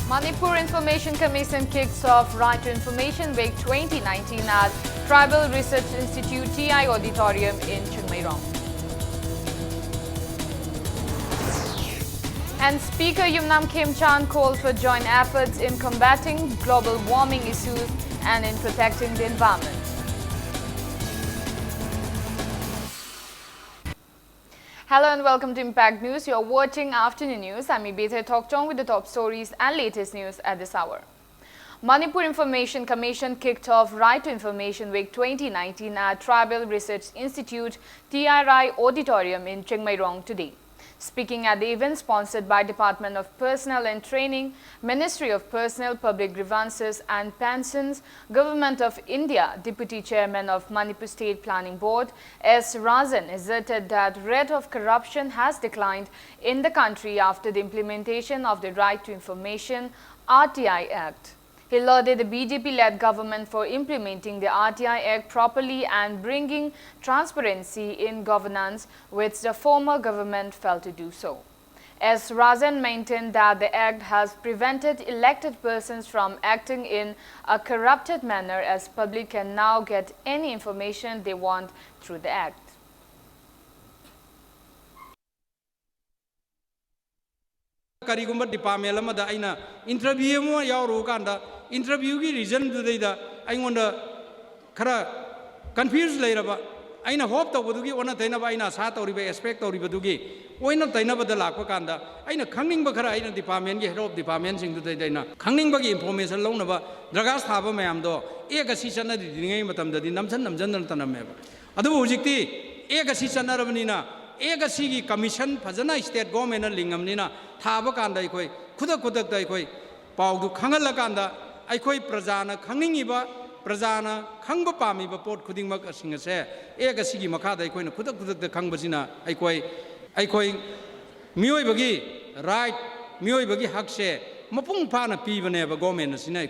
Manipur Information Commission kicks off Right to Information Week 2019 at Tribal Research Institute TI Auditorium in Chungmairong. And Speaker Yumnam Khemchand called for joint efforts in combating global warming issues and in protecting the environment. Hello and welcome to Impact News. You are watching Afternoon News. I'm Ibete Tokchong with the top stories and latest news at this hour. Manipur Information Commission kicked off Right to Information Week 2019 at Tribal Research Institute TRI Auditorium in Chungmairong today. Speaking at the event sponsored by Department of Personnel and Training, Ministry of Personnel, Public Grievances and Pensions, Government of India, Deputy Chairman of Manipur State Planning Board, S. Razan, asserted that rate of corruption has declined in the country after the implementation of the Right to Information RTI Act. He lauded the BJP-led government for implementing the RTI Act properly and bringing transparency in governance, which the former government failed to do so. S. Razan maintained that the Act has prevented elected persons from acting in a corrupted manner, as public can now get any information they want through the Act. Karigumba department amada aina interview mo yauru kanda interview gi reason dudaida aingonda khara confused leiraba aina hope tawdugi ona tainaba aina sa tawriba expect tawriba dugi oina tainaba da lakpa kanda aina khangning ba khara aina department gi head of department sing dudaina khangning ba gi information launaba dragas thaba mayam do eka si chana di ngai matam da di namsan tanameba adu hujikti eka si chana rabnina eka si gi commission phajana state government lingamnina thaba kanda ikoi khudak da ikoi paudu khangal kanda aikoi prajana khangningiba prajana khangba pamiba pot khudingmak asinga se eka sigi makha da ikoi na khudak da khangbasina aikoi mioi bagi right mioi bagi hak se mapung phana pibane ba government asina.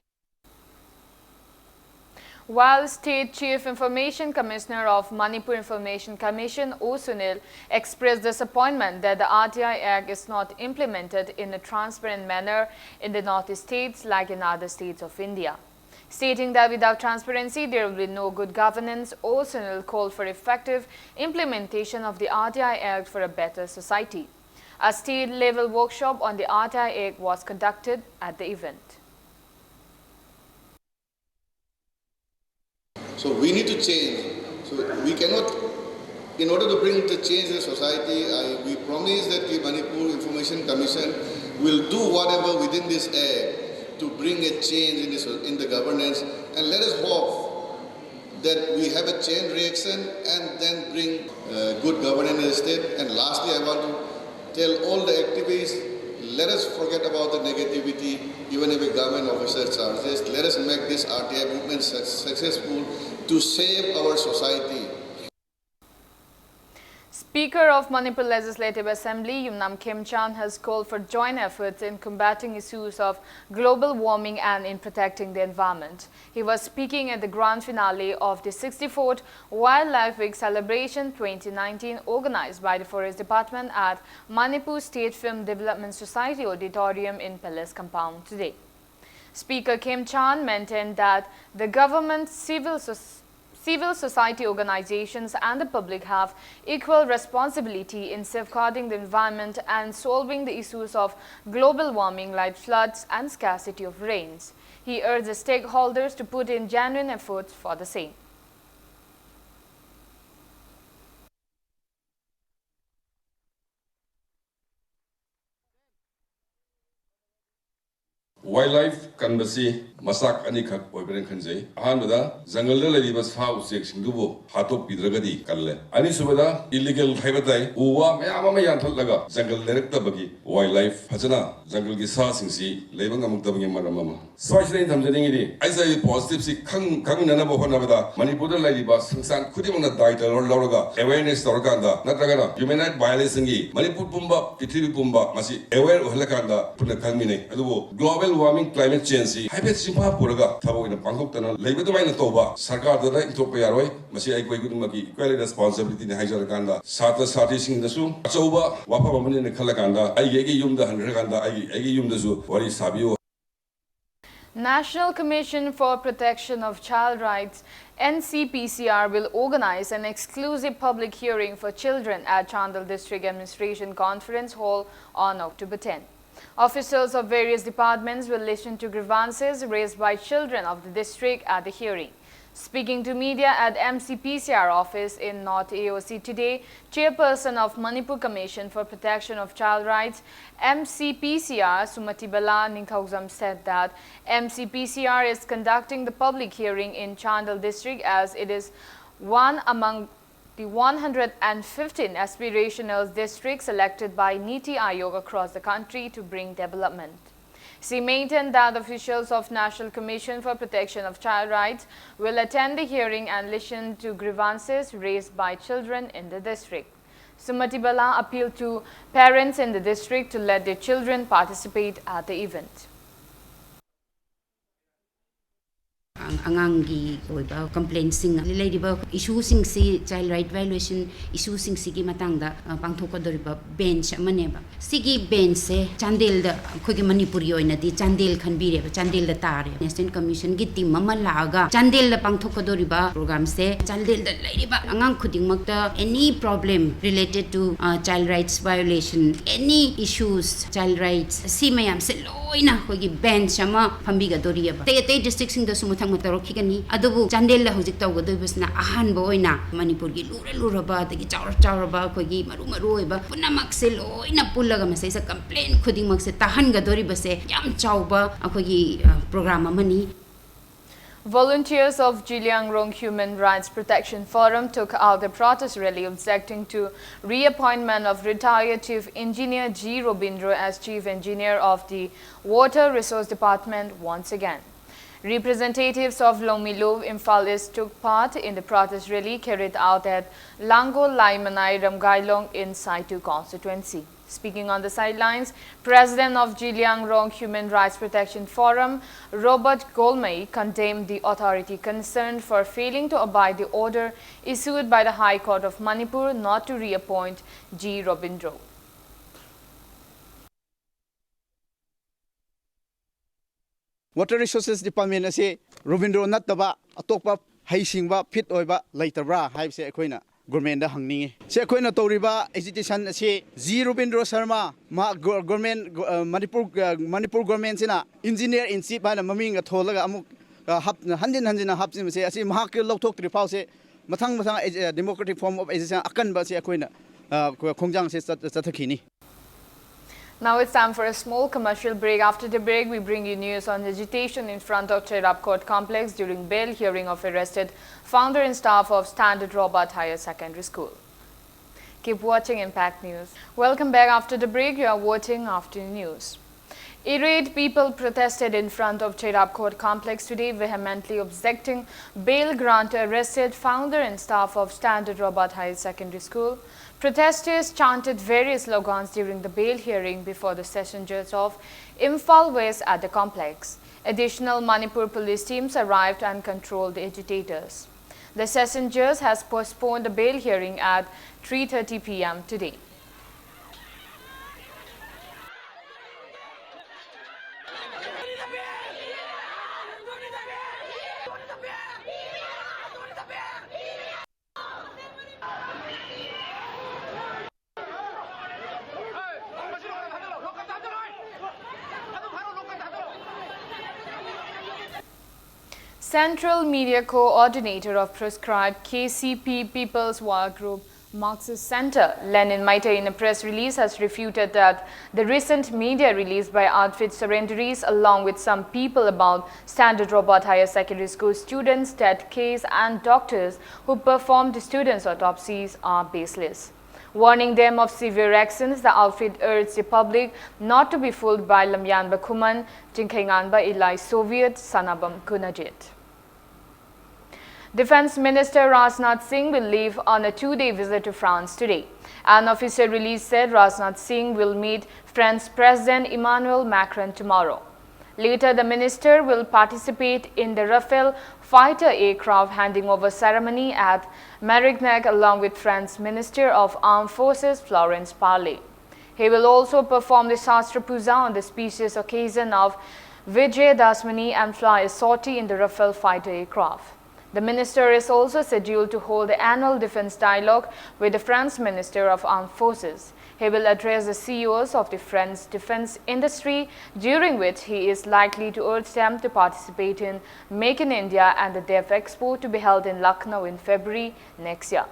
While State Chief Information Commissioner of Manipur Information Commission, O. Sunil, expressed disappointment that the RTI Act is not implemented in a transparent manner in the northeast states like in other states of India. Stating that without transparency, there will be no good governance, O. Sunil called for effective implementation of the RTI Act for a better society. A state-level workshop on the RTI Act was conducted at the event. So we need to change. So we cannot, in order to bring the change in society, we promise that the Manipur Information Commission will do whatever within this act to bring a change in the governance, and let us hope that we have a chain reaction and then bring good governance in the state. And lastly, I want to tell all the activists, let us forget about the negativity, even if a government officer charges. Let us make this RTI movement successful to save our society. Speaker of Manipur Legislative Assembly, Yumnam Khemchand, has called for joint efforts in combating issues of global warming and in protecting the environment. He was speaking at the grand finale of the 64th Wildlife Week Celebration 2019 organized by the Forest Department at Manipur State Film Development Society Auditorium in Palace Compound today. Speaker Khemchand maintained that the government, civil society organizations and the public have equal responsibility in safeguarding the environment and solving the issues of global warming like floods and scarcity of rains. He urged the stakeholders to put in genuine efforts for the same. Wildlife Canvassy, Masak Anikak, Oibren Kanze, Ahanada, Zangal Libas House, Dubo, Hatop Pidragadi, Kalle. Anisubada, illegal Habatai, Uwa, Mayamayan Talaga, Zangal Director Bagi, Wildlife, Hazana, Zangal Gisa Singsi, Levan Amutabi Maramama. So I say, Tamzani, I say positive, coming another Honavada, Manipur Ladibas, San Kudimana Diet or Loraga, awareness Torganda, Natagana, human right violence, Manipur Pumba, Pitri Pumba, Masi, aware of Helakanda, Punakamine, global warming climate change hybrid simpa puraga thabo ina pangok tana leibe to maina toba sarkar da intop yaroi masi ai koi gudumaki equal responsibility ne hajar kanda sata sati sing da su achauba wafa mamani ne khala kanda ai ge yum da hanra kanda ai ge yum da su wari sabiyo National Commission for Protection of Child Rights NCPCR will organize an exclusive public hearing for children at Chandal District Administration Conference Hall on October 10. Officials of various departments will listen to grievances raised by children of the district at the hearing. Speaking to media at MCPCR office in North AOC today, Chairperson of Manipur Commission for Protection of Child Rights, MCPCR Sumati Bala Ningthauzam said that MCPCR is conducting the public hearing in Chandal district as it is one among the 115 aspirational districts selected by Niti Aayog across the country to bring development. She maintained that officials of National Commission for Protection of Child Rights will attend the hearing and listen to grievances raised by children in the district. Sumati Bala appealed to parents in the district to let their children participate at the event. Angangi oiba complaints sing ladiba issues sing si child right violation issues sing sigi matangda pangthokka doriba bench amaneba sigi bench se Chandel da khogi Manipuri oina di Chandel khanbire Chandel da tare National Commission gi team ama laga Chandel da pangthokka doriba program se Chandel da ladiba angang khuding makta any problem related to child rights violation any issues child rights si mayam se loina khogi bench ama phambiga doriba te district sing da sumuthang Matarokigani, Adobu, Chandel, Hojita, Wadubusna, Ahan Boina, Manipurgi, Luraba, the Chauraba, Kogi, Marumaruba, Punamaxel, in a Pulagama says a complaint, Kuding Max, Tahanga Doribase, Yam Chauba, Akogi program money. Volunteers of Jiliangrong Human Rights Protection Forum took out a protest rally objecting to reappointment of retired Chief Engineer G. Robindro as Chief Engineer of the Water Resource Department once again. Representatives of Longmilov Imphal East took part in the protest rally carried out at Lango Laimanai Ramgailong in Saitu constituency. Speaking on the sidelines, President of Jiliangrong Human Rights Protection Forum, Robert Golmai, condemned the authority concerned for failing to abide the order issued by the High Court of Manipur not to reappoint G. Robindro. Water Resources Department ase Robindro nataba atokpa haisingba fit oiba leitabra haibse akoina government da hangningi se akoina toriba agitation ase G Robindro Sharma ma government Manipur government sina engineer in chief bana maming tholaga amuk hanjin hapsim se ase mahak lokthok tri phau se mathang democratic form of agitation akan ba se akoina khongjang se chathakini. Now it's time for a small commercial break. After the break, we bring you news on agitation in front of Cherab Court Complex during bail hearing of arrested founder and staff of Standard Robert Higher Secondary School. Keep watching Impact News. Welcome back after the break. You are watching Afternoon News. Irate people protested in front of Cherab Court Complex today, vehemently objecting bail grant to arrested founder and staff of Standard Robert Higher Secondary School. Protesters chanted various slogans during the bail hearing before the session judge of Imphal West at the complex. Additional Manipur police teams arrived and controlled the agitators. The session judge has postponed the bail hearing at 3:30 p.m. today. Central Media Coordinator of proscribed KCP People's War Group Marxist Center, Lenin Maita, in a press release has refuted that the recent media release by outfit surrenderies along with some people about Standard Robert Higher Secondary School students, dead case and doctors who performed the students' autopsies are baseless. Warning them of severe actions, the outfit urged the public not to be fooled by Lamyan Bakhuman, Jinkhainganba Ilai Soviet, Sanabam Kunajit. Defense Minister Rajnath Singh will leave on a two-day visit to France today. An official release said Rajnath Singh will meet French President Emmanuel Macron tomorrow. Later, the minister will participate in the Rafale fighter aircraft handing over ceremony at Marignac along with French Minister of Armed Forces Florence Parly. He will also perform the Shastra Puja on the specious occasion of Vijay Dasmani and fly a sortie in the Rafale fighter aircraft. The minister is also scheduled to hold the annual defense dialogue with the French Minister of Armed Forces. He will address the CEOs of the French defense industry, during which he is likely to urge them to participate in Make in India and the DEF Expo to be held in Lucknow in February next year.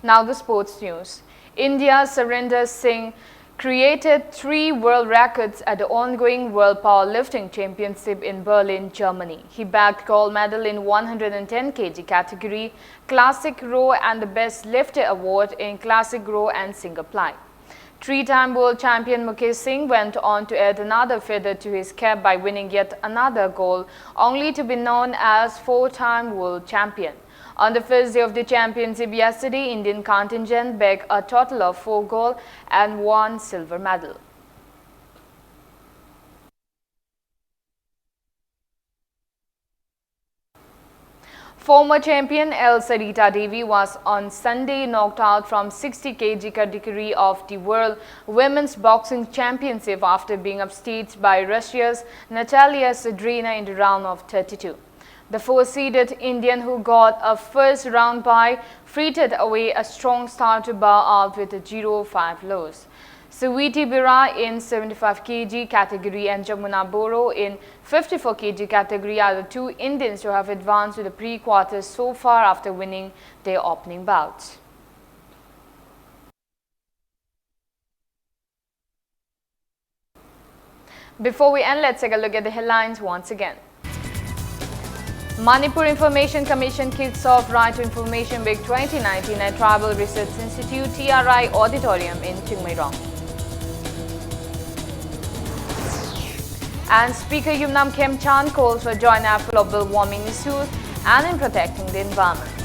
Now the sports news. India's Surinder Singh created 3 world records at the ongoing World Powerlifting Championship in Berlin, Germany. He bagged gold medal in 110 kg category, Classic Row and the Best Lifter award in Classic Row and Single Ply. 3-time world champion Mukesh Singh went on to add another feather to his cap by winning yet another gold, only to be known as 4-time world champion. On the first day of the championship yesterday, Indian contingent bagged a total of 4 gold and 1 silver medal. Former champion L. Sarita Devi was on Sunday knocked out from 60 kg category of the World Women's Boxing Championship after being upstaged by Russia's Natalia Sadrina in the round of 32. The 4-seeded Indian, who got a first-round bye, frittered away a strong start to bow out with a 0-5 loss. Sweety Bira in 75 kg category and Jamuna Boro in 54 kg category are the 2 Indians who have advanced to the pre-quarters so far after winning their opening bouts. Before we end, let's take a look at the headlines once again. Manipur Information Commission kicks off Right to Information Week 2019 at Tribal Research Institute TRI Auditorium in Chingmairong. And Speaker Yumnam Khemchan calls for joint effort of global warming issues and in protecting the environment.